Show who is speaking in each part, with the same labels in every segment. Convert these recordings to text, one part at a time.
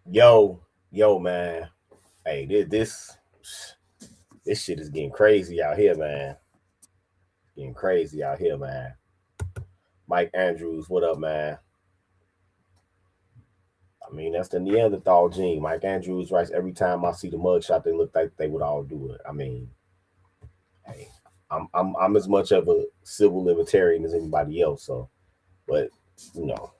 Speaker 1: Yo, man. Hey, this shit is getting crazy out here, man. Getting crazy out here, man. Mike Andrews, what up, man? I mean, that's the Neanderthal gene. Mike Andrews writes every time I see the mugshot, they look like they would all do it. I mean, hey, I'm as much of a civil libertarian as anybody else. So, but you know,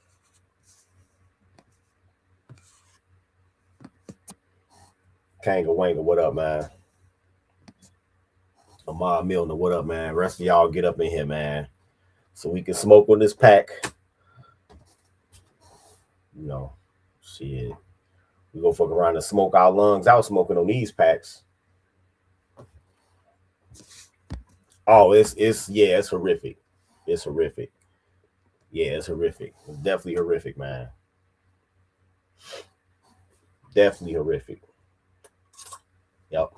Speaker 1: Kanga Wanga, what up, man? Amar Milner, what up, man? Rest of y'all get up in here, man, so we can smoke on this pack. You know, shit. We go fuck around and smoke our lungs out smoking on these packs. Oh, it's horrific. It's horrific. Yeah, it's horrific. It's definitely horrific, man. Definitely horrific. Yep.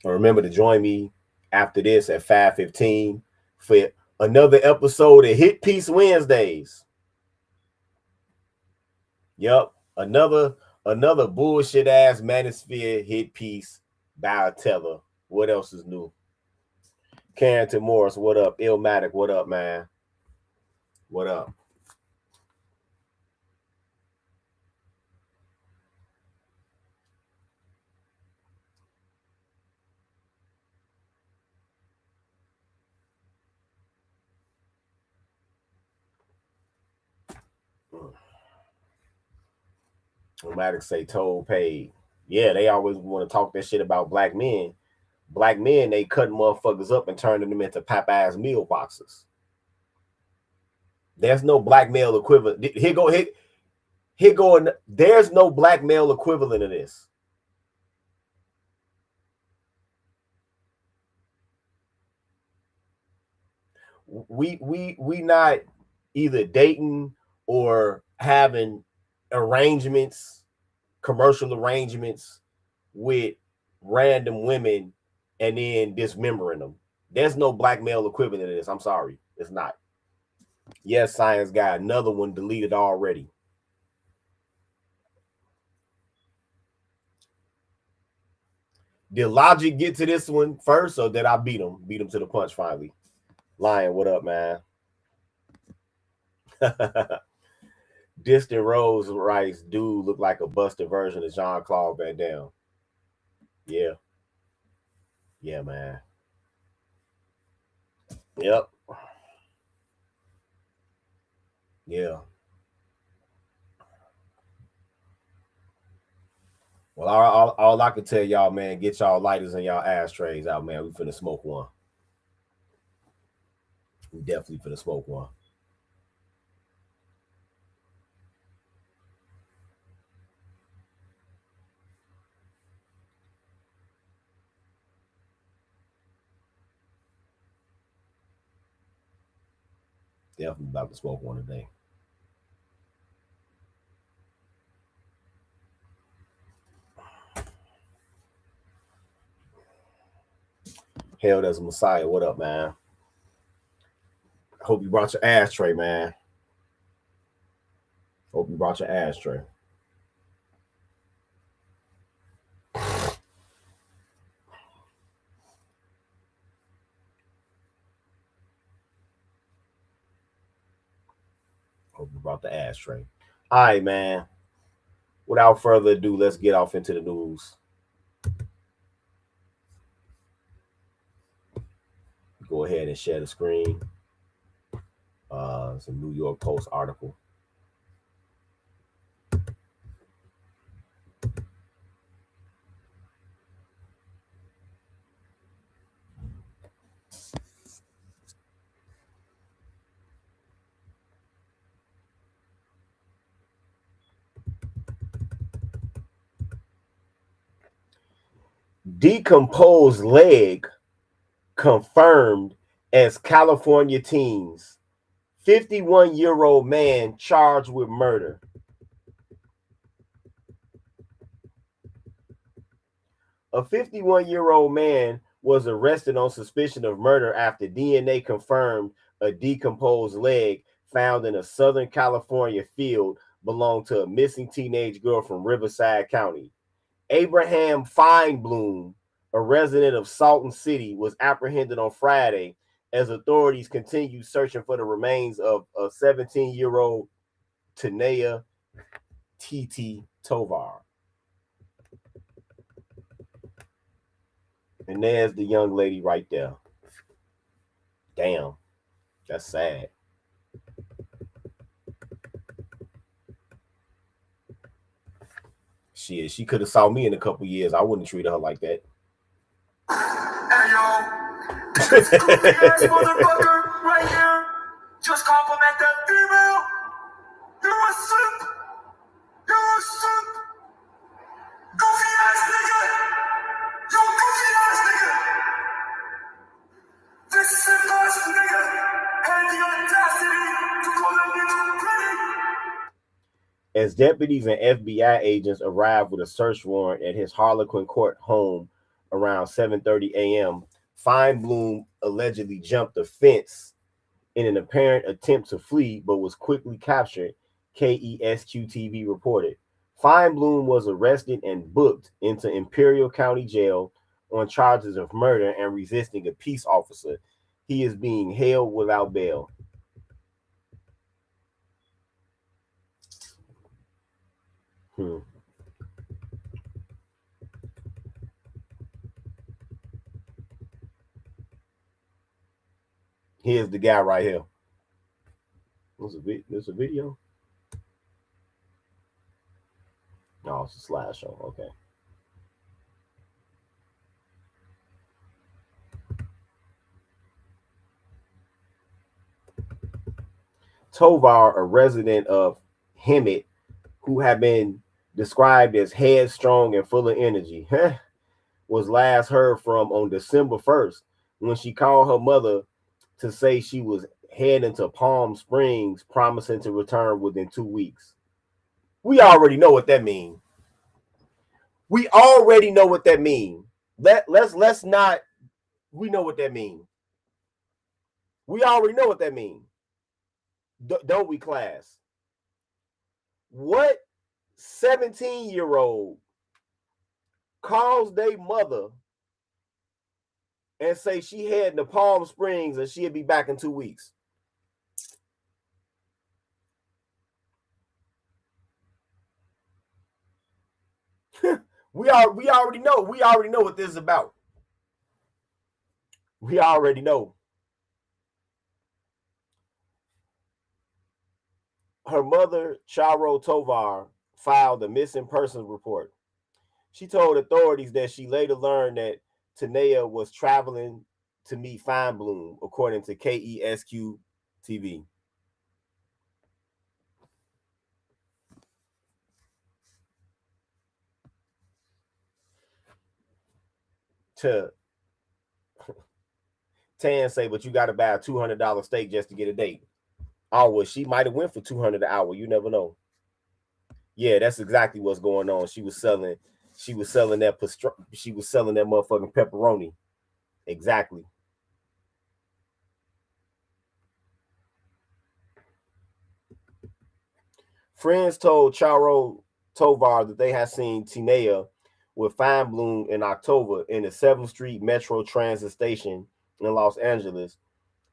Speaker 1: And remember to join me after this at 5:15 for another episode of Hit Piece Wednesdays. Yep. Another bullshit ass Manosphere hit piece by a teller. What else is new? Carrington Morris, what up? Illmatic, what up, man? What up? Illmatic say told paid. Yeah, they always want to talk that shit about black men. Black men, they cutting motherfuckers up and turning them into Popeye's meal boxes. There's no black male equivalent. Here going. There's no black male equivalent of this. We not either dating or having arrangements, commercial arrangements with random women and then dismembering them. There's no black male equivalent of this. I'm sorry, it's not. Yes, science guy, another one deleted already. Did Logic get to this one first, or did I beat him? Beat him to the punch finally. Lion, what up, man? Distant Rose writes, dude look like a busted version of Jean Claude Van Damme. Yeah. Yeah, man. Yep. Yeah. Well, all I can tell y'all, man, get y'all lighters and y'all ashtrays out, man. We finna smoke one. We definitely finna smoke one. Definitely about to smoke one today. Hell, there's a Messiah. What up, man? Hope you brought your ashtray, man. Hope you brought your ashtray. Hope you brought the ashtray. All right, man. Without further ado, let's get off into the news. Go ahead and share the screen. It's a New York Post article. Decomposed leg confirmed as California teens. 51-year-old man charged with murder. A 51-year-old man was arrested on suspicion of murder after DNA confirmed a decomposed leg found in a Southern California field belonged to a missing teenage girl from Riverside County. Abraham Feinblum, a resident of Salton City, was apprehended on Friday as authorities continued searching for the remains of a 17-year-old Tanea Titi Tovar. And there's the young lady right there. Damn, that's sad. Shit, she could have saw me in a couple years. I wouldn't treat her like that. Hey yo, this goofy ass motherfucker right here just compliment that female. You're a simp. You're a simp. Goofy ass nigga. You goofy ass nigga. This simp ass nigga had the audacity to call that bitch pretty. As deputies and FBI agents arrived with a search warrant at his Harlequin Court home around 7:30 a.m., Feinblum allegedly jumped a fence in an apparent attempt to flee, but was quickly captured, KESQ-TV reported. Feinblum was arrested and booked into Imperial County Jail on charges of murder and resisting a peace officer. He is being held without bail. Here's the guy right here. There's a video? No, it's a slideshow. Okay. Tovar, a resident of Hemet, who had been described as headstrong and full of energy, was last heard from on December 1st when she called her mother to say she was heading to Palm Springs, promising to return within 2 weeks. We already know what that means. We already know what that means. Let's not. We know what that means. We already know what that means. Don't we, class? What 17-year-old calls their mother and say she heading to Palm Springs and she'll be back in 2 weeks? We already know. We already know what this is about. We already know. Her mother, Charo Tovar, filed a missing persons report. She told authorities that she later learned that Tanea was traveling to meet Feinblum, according to KESQ TV. To Tan say, but you got to buy a $200 steak just to get a date. Oh, well, she might have went for $200 an hour. You never know. Yeah, that's exactly what's going on. She was selling that she was selling that motherfucking pepperoni. Exactly. Friends told Charo Tovar that they had seen Tanea with Feinblum in October in the 7th Street Metro Transit Station in Los Angeles,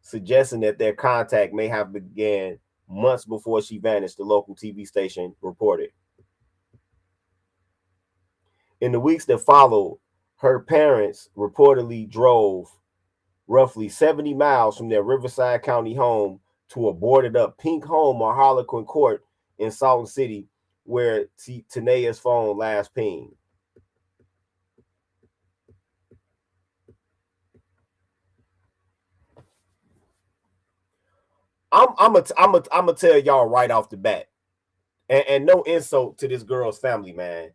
Speaker 1: suggesting that their contact may have began months before she vanished, the local TV station reported. In the weeks that followed, her parents reportedly drove roughly 70 miles from their Riverside County home to a boarded up pink home on Harlequin Court in Salton City, where Tanea's phone last pinged. I'm gonna tell y'all right off the bat, and no insult to this girl's family, man,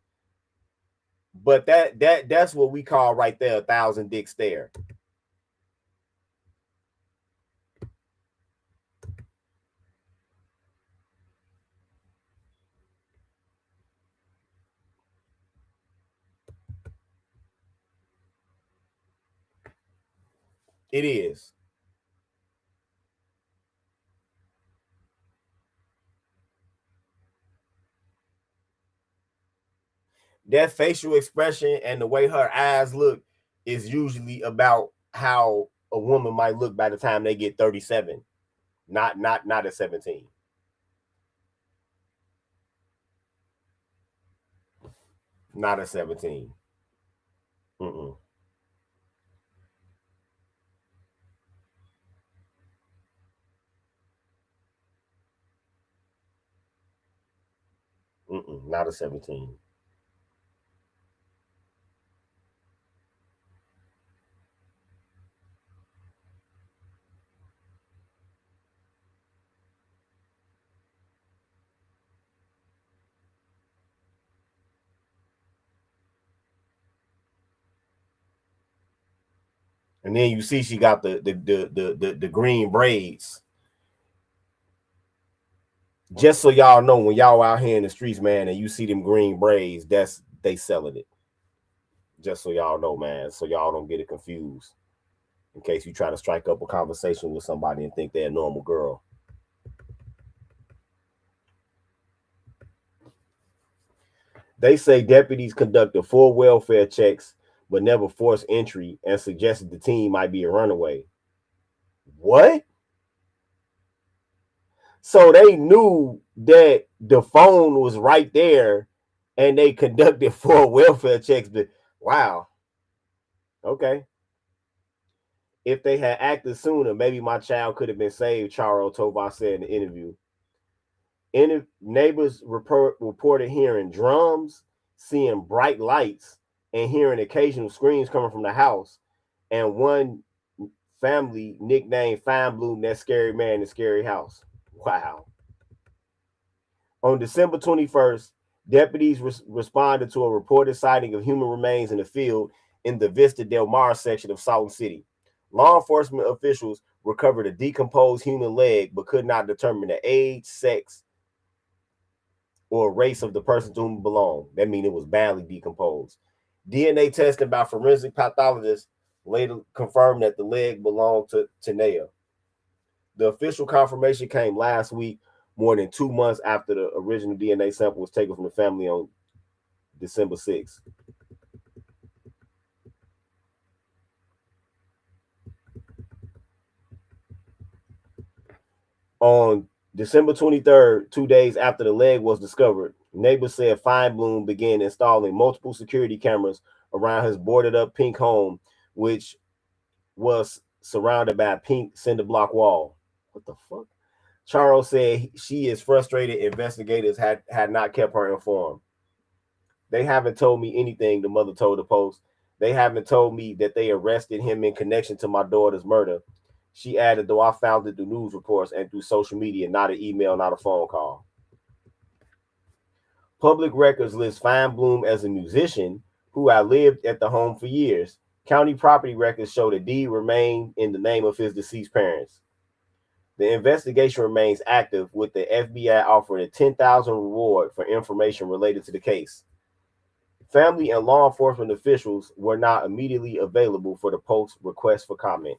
Speaker 1: but that's what we call right there a thousand dick stare. It is. that facial expression and the way her eyes look is usually about how a woman might look by the time they get 37, not at 17. Not at 17. Mm-mm. Mm-mm. Not at 17. And then you see she got the green braids. Just so y'all know, when y'all out here in the streets, man, and you see them green braids, that's they selling it. Just so y'all know, man, so y'all don't get it confused. In case you try to strike up a conversation with somebody and think they're a normal girl. They say deputies conducted full welfare checks but never forced entry and suggested the team might be a runaway. What? So they knew that the phone was right there and they conducted full welfare checks. But wow. Okay. If they had acted sooner, maybe my child could have been saved, Charo Tovar said in the interview. Neighbors reported hearing drums, seeing bright lights, and hearing occasional screams coming from the house. And one family nicknamed Fine Bloom that scary man in the scary house. Wow. On December 21st, deputies responded to a reported sighting of human remains in the field in the Vista Del Mar section of Salton City. Law enforcement officials recovered a decomposed human leg but could not determine the age, sex, or race of the person to whom it belonged. That means it was badly decomposed. DNA testing by forensic pathologists later confirmed that the leg belonged to Tanea. The official confirmation came last week, more than 2 months after the original DNA sample was taken from the family on December 6th. On December 23rd, 2 days after the leg was discovered, neighbors said Feinblum began installing multiple security cameras around his boarded up pink home, which was surrounded by a pink cinder block wall. What the fuck? Charles said she is frustrated investigators had not kept her informed. They haven't told me anything, the mother told the Post. They haven't told me that they arrested him in connection to my daughter's murder. She added, though I found it through news reports and through social media, not an email, not a phone call. Public records list Feinblum as a musician who outlived at the home for years. County property records show the deed remained in the name of his deceased parents. The investigation remains active, with the FBI offering a $10,000 reward for information related to the case. Family and law enforcement officials were not immediately available for the Post's request for comment.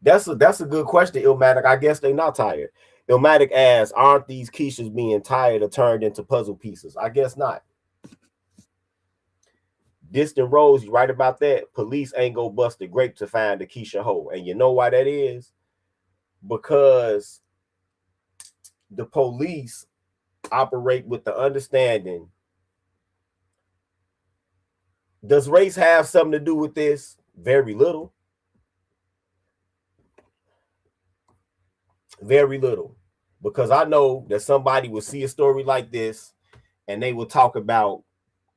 Speaker 1: That's a good question, Illmatic. I guess they're not tired. Illmatic asks, aren't these Keishas being tired or turned into puzzle pieces? I guess not. Distant Rose, you right about that. Police ain't go bust a grape to find the Keisha hoe. And you know why that is? Because the police operate with the understanding. Does race have something to do with this? Very little. Very little. Because I know that somebody will see a story like this and they will talk about,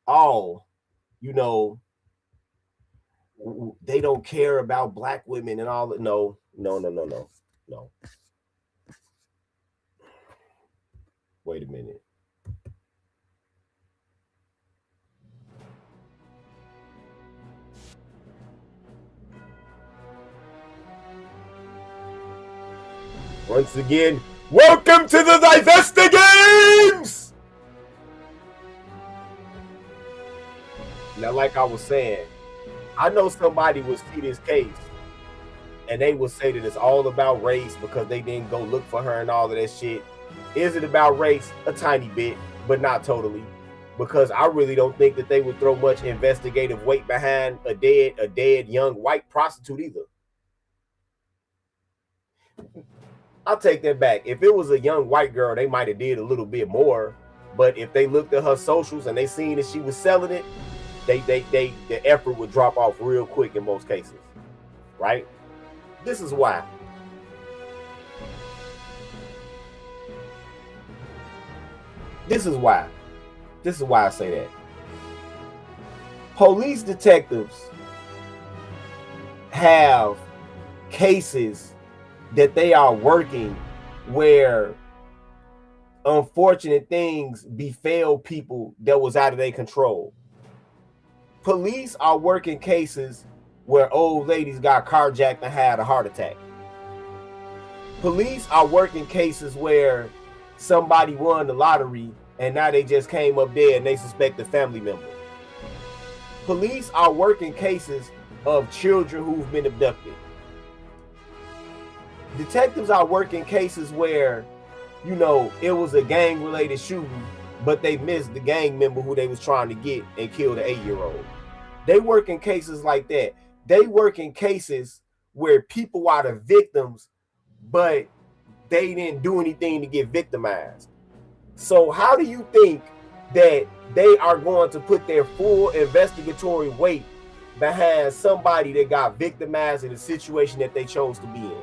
Speaker 1: oh, you know, they don't care about black women and all that. No. Wait a minute. Once again, welcome to the Divester Games! Now, like I was saying, I know somebody would see this case and they would say that it's all about race because they didn't go look for her and all of that shit. Is it about race? A tiny bit, but not totally. Because I really don't think that they would throw much investigative weight behind a dead young white prostitute either. I'll take that back. If it was a young white girl, they might have did a little bit more. But if they looked at her socials and they seen that she was selling it, the effort would drop off real quick in most cases, right? This is why. This is why I say that. Police detectives have cases that they are working where unfortunate things befell people that was out of their control. Police are working cases where old ladies got carjacked and had a heart attack. Police are working cases where somebody won the lottery and now they just came up dead and they suspect a family member. Police are working cases of children who've been abducted. Detectives are working cases where, you know, it was a gang-related shooting, but they missed the gang member who they was trying to get and killed an 8-year-old. They work in cases like that. They work in cases where people are the victims, but they didn't do anything to get victimized. So how do you think that they are going to put their full investigatory weight behind somebody that got victimized in a situation that they chose to be in?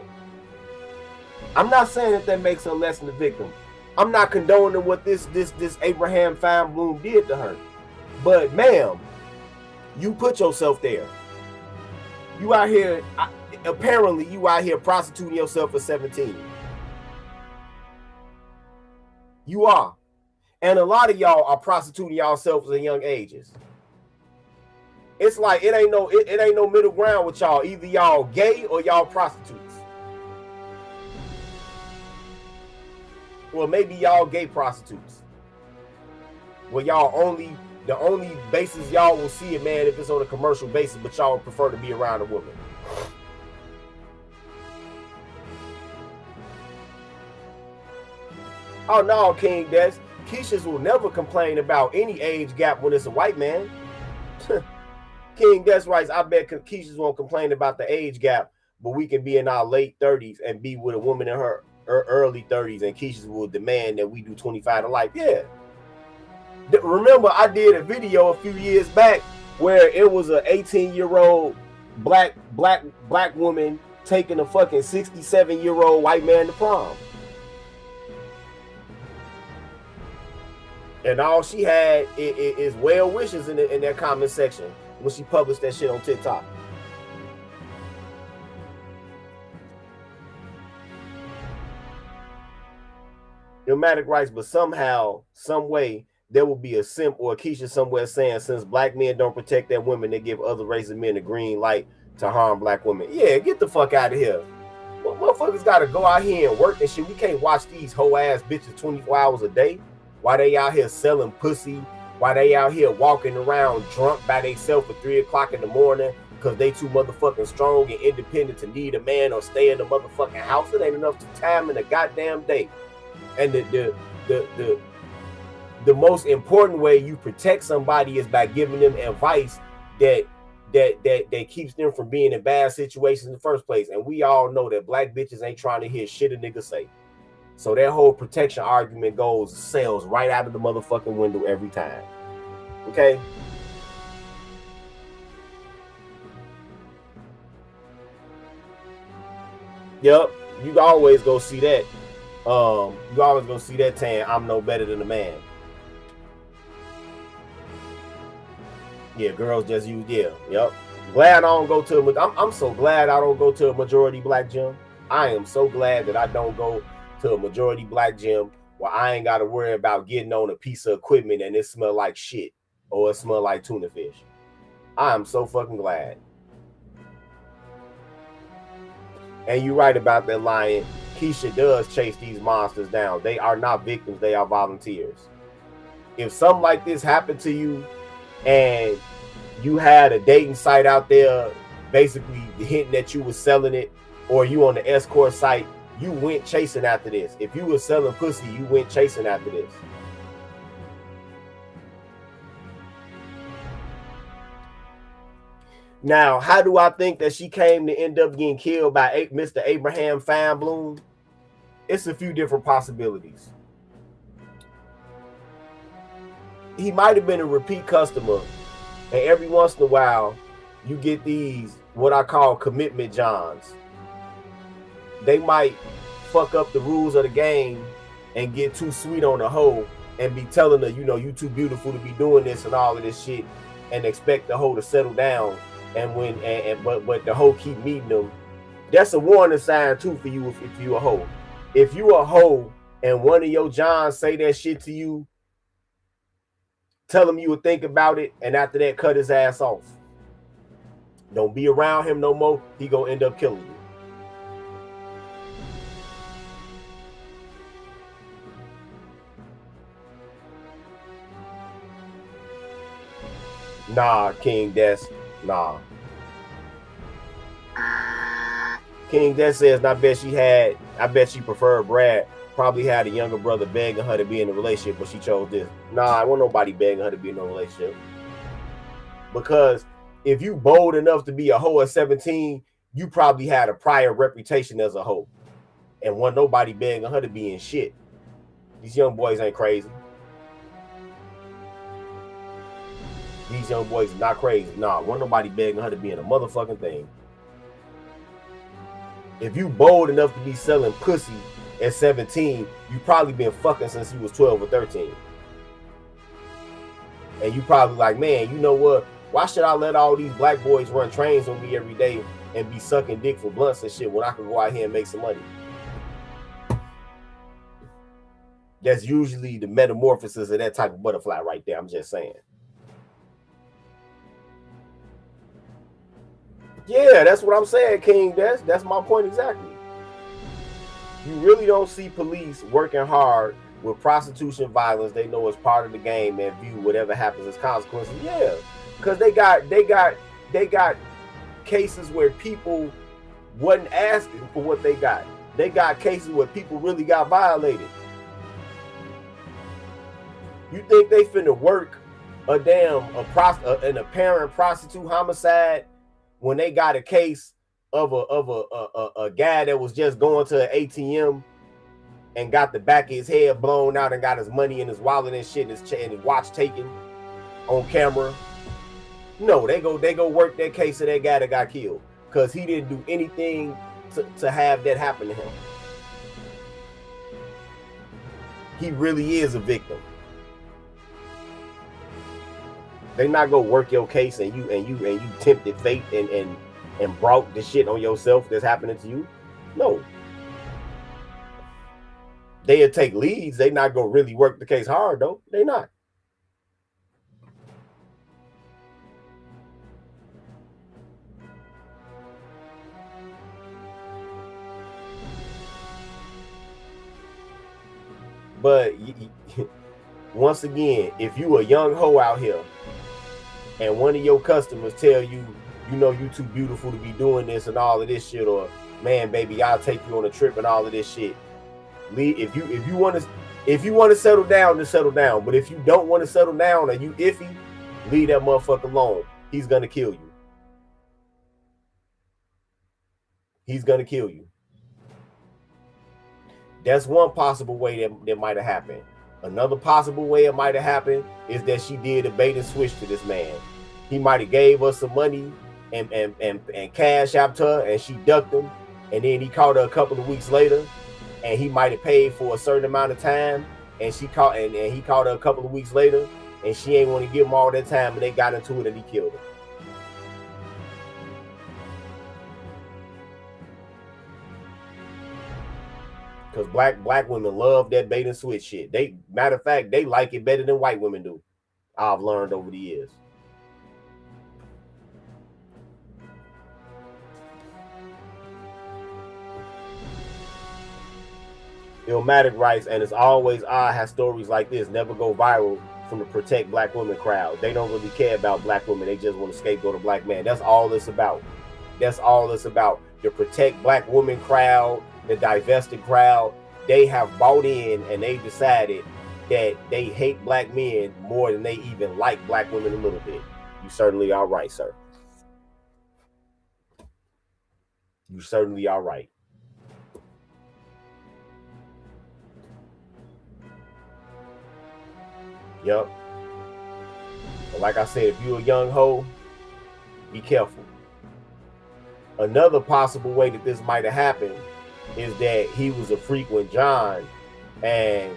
Speaker 1: I'm not saying that that makes her less than the victim. I'm not condoning what this Abraham Feinblum did to her. But ma'am, you put yourself there. You out here, apparently you out here prostituting yourself at 17. You are. And a lot of y'all are prostituting yourselves at young ages. It's like it ain't no middle ground with y'all. Either y'all gay or y'all prostitutes. Well, maybe y'all gay prostitutes. Well, the only basis y'all will see a man if it's on a commercial basis, but y'all prefer to be around a woman. Oh no, King Des. Keishas will never complain about any age gap when it's a white man. King Des writes, I bet Keishas won't complain about the age gap, but we can be in our late 30s and be with a woman in her early 30s, and Keishas will demand that we do 25 to life. Yeah. Remember, I did a video a few years back where it was an 18-year-old black woman taking a fucking 67-year-old white man to prom. And all she had is well wishes in that comment section when she published that shit on TikTok. Ilmatic writes, but somehow, some way, there will be a simp or a Keisha somewhere saying, since black men don't protect their women, they give other races of men a green light to harm black women. Yeah, get the fuck out of here. Well, motherfuckers gotta go out here and work and shit. We can't watch these hoe ass bitches 24 hours a day while they out here selling pussy, while they out here walking around drunk by themselves at 3 o'clock in the morning because they too motherfucking strong and independent to need a man or stay in the motherfucking house. It ain't enough time in a goddamn day. And the most important way you protect somebody is by giving them advice that keeps them from being in bad situations in the first place. And we all know that black bitches ain't trying to hear shit a nigga say. So that whole protection argument sails right out of the motherfucking window every time. Okay? Yep, you always go see that. You always gonna see that tan, I'm no better than a man. Yeah, girls just use, yeah, yep. Glad I don't go to I'm so glad I don't go to a majority black gym. I am so glad that I don't go to a majority black gym where I ain't got to worry about getting on a piece of equipment and it smell like shit or it smell like tuna fish. I am so fucking glad. And you're right about that, Lion. Keisha does chase these monsters down. They are not victims, they are volunteers. If something like this happened to you and you had a dating site out there basically hinting that you was selling it, or you on the escort site, you went chasing after this. If you was selling pussy, you went chasing after this. Now, how do I think that she came to end up getting killed by Mr. Abraham Feinblum? It's a few different possibilities. He might have been a repeat customer, and every once in a while, you get these what I call commitment Johns. They might fuck up the rules of the game and get too sweet on the hoe and be telling her, you know, you too beautiful to be doing this and all of this shit, and expect the hoe to settle down. And when but the hoe keep meeting them. That's a warning sign too for you if you a hoe. If you a hoe and one of your Johns say that shit to you, tell him you would think about it, and after that, cut his ass off. Don't be around him no more. He gonna end up killing you. Nah, King, that's nah. King Death says, I bet she preferred Brad. Probably had a younger brother begging her to be in a relationship, but she chose this. Nah, I want nobody begging her to be in a relationship. Because if you bold enough to be a hoe at 17, you probably had a prior reputation as a hoe. And wasn't nobody begging her to be in shit. These young boys ain't crazy. These young boys are not crazy. Nah, wasn't nobody begging her to be in a motherfucking thing. If you bold enough to be selling pussy at 17, you probably been fucking since you was 12 or 13. And you probably like, man, you know what? Why should I let all these black boys run trains on me every day and be sucking dick for blunts and shit when I can go out here and make some money? That's usually the metamorphosis of that type of butterfly right there. I'm just saying. Yeah, that's what I'm saying, King. That's my point exactly. You really don't see police working hard with prostitution violence. They know it's part of the game and view whatever happens as consequences. Yeah, because they got cases where people wasn't asking for what they got. They got cases where people really got violated. You think they finna work an apparent prostitute homicide when they got a case of a guy that was just going to an ATM and got the back of his head blown out and got his money in his wallet and shit and his watch taken on camera? No, they go work that case of that guy that got killed because he didn't do anything to have that happen to him. He really is a victim. They not go work your case and you tempted fate and brought the shit on yourself that's happening to you. No. They'll take leads. They not go really work the case hard though. They not. But once again, if you a young hoe out here and one of your customers tell you, you know, you too beautiful to be doing this and all of this shit, or man, baby, I'll take you on a trip and all of this shit. If you want to settle down, then settle down. But if you don't want to settle down or you iffy, leave that motherfucker alone. He's gonna kill you. He's gonna kill you. That's one possible way that might have happened. Another possible way it might have happened is that she did a bait and switch to this man. He might have gave us some money and cash out to her, and she ducked him, and then he caught her a couple of weeks later, and he might have paid for a certain amount of time, and he caught her a couple of weeks later, and she ain't want to give him all that time, and they got into it and he killed her. Because black women love that bait and switch shit. Matter of fact, they like it better than white women do. I've learned over the years. Illmatic writes, and it's always odd how stories like this never go viral from the protect black women crowd. They don't really care about black women. They just want to scapegoat a black man. That's all it's about. That's all it's about. The protect black women crowd, the divested crowd, they have bought in and they decided that they hate black men more than they even like black women a little bit. You certainly are right, sir. You certainly are right. Yep. But like I said, if you're a young hoe, be careful. Another possible way that this might have happened is that he was a frequent John, and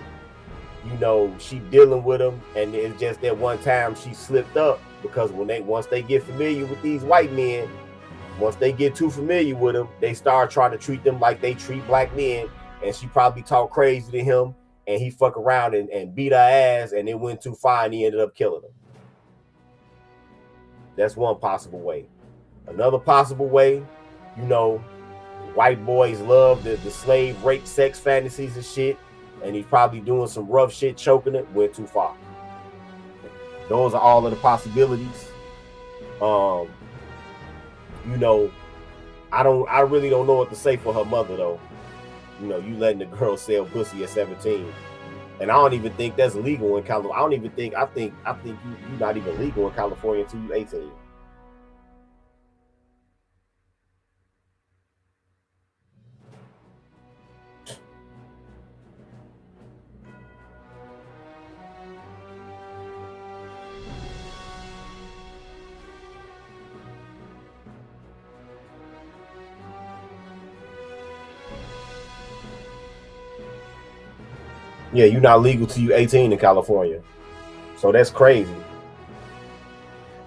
Speaker 1: you know, she dealing with him, and it's just that one time she slipped up, because once they get familiar with these white men, once they get too familiar with them, they start trying to treat them like they treat black men, and she probably talked crazy to him, and he fuck around and beat her ass, and it went too far, and he ended up killing her. That's one possible way. Another possible way, you know, white boys love the slave rape sex fantasies and shit, and he's probably doing some rough shit, choking it, went too far. Those are all of the possibilities. You know, I really don't know what to say for her mother though. You know, you letting the girl sell pussy at 17. And I don't even think that's legal in California. I think you're not even legal in California until you're 18. Yeah, you're not legal till you're 18 in California. So that's crazy.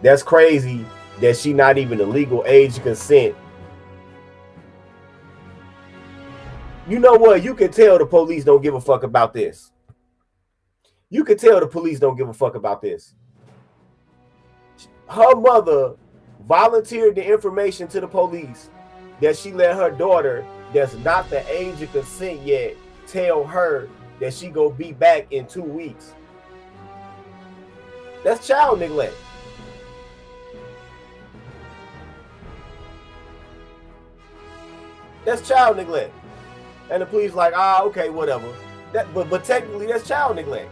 Speaker 1: That's crazy that she not even the legal age of consent. You know what? You can tell the police don't give a fuck about this. You can tell the police don't give a fuck about this. Her mother volunteered the information to the police that she let her daughter, that's not the age of consent yet, tell her that she go be back in 2 weeks. That's child neglect. That's child neglect. And the police like, okay, whatever. But technically that's child neglect.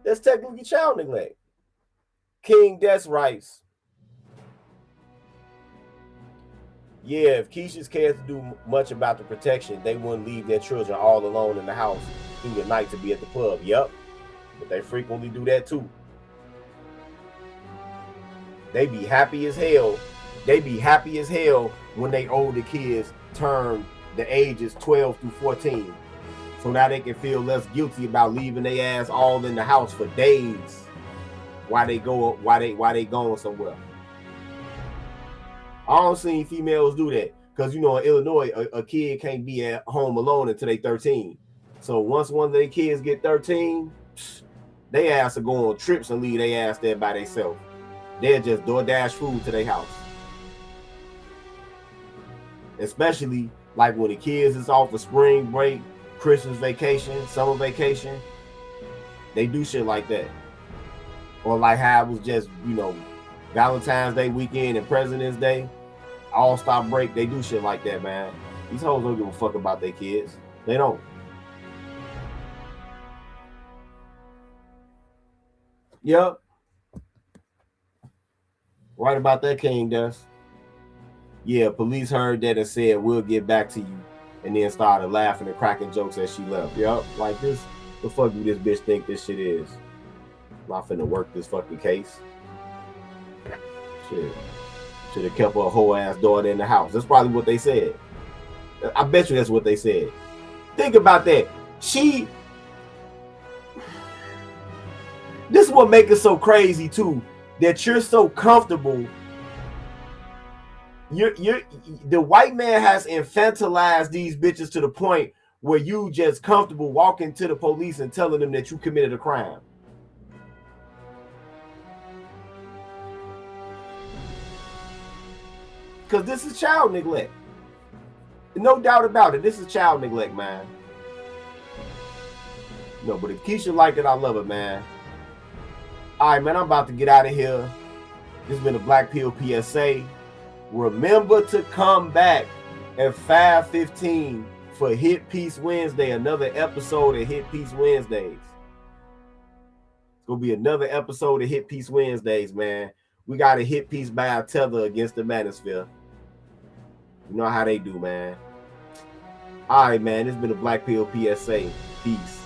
Speaker 1: That's technically child neglect. King Des writes, yeah, if Keisha's cared to do much about the protection, they wouldn't leave their children all alone in the house through the night to be at the club. Yep. But they frequently do that too. They be happy as hell. They be happy as hell when they older kids turn the ages 12 through 14. So now they can feel less guilty about leaving their ass all in the house for days while they going somewhere. I don't see females do that, because you know in Illinois a kid can't be at home alone until they 13. So once one of their kids get 13, they ass to go on trips and leave their ass there by themselves. They'll just DoorDash food to their house. Especially like when the kids is off for spring break, Christmas vacation, summer vacation, they do shit like that. Or like how it was just, you know, Valentine's Day weekend and President's Day, All-Star break, they do shit like that, man. These hoes don't give a fuck about their kids. They don't. Yep. Right about that, King Dust. Yeah, police heard that and said, we'll get back to you. And then started laughing and cracking jokes as she left. Yep. Like this, the fuck do this bitch think this shit is? I'm not finna work this fucking case. Shit. Should have kept her whole ass daughter in the house. That's probably what they said. I bet you that's what they said. Think about that. This is what makes it so crazy too, that you're so comfortable. The white man has infantilized these bitches to the point where you just comfortable walking to the police and telling them that you committed a crime. Because this is child neglect. No doubt about it. This is child neglect, man. No, but if Keisha liked it, I love it, man. All right, man, I'm about to get out of here. This has been a Black Pill PSA. Remember to come back at 5:15 for Hit Piece Wednesday, another episode of Hit Piece Wednesdays. It's going to be another episode of Hit Piece Wednesdays, man. We got a hit piece by our tether against the Manosphere. You know how they do, man. All right, man. This has been a Black Pill PSA. Peace.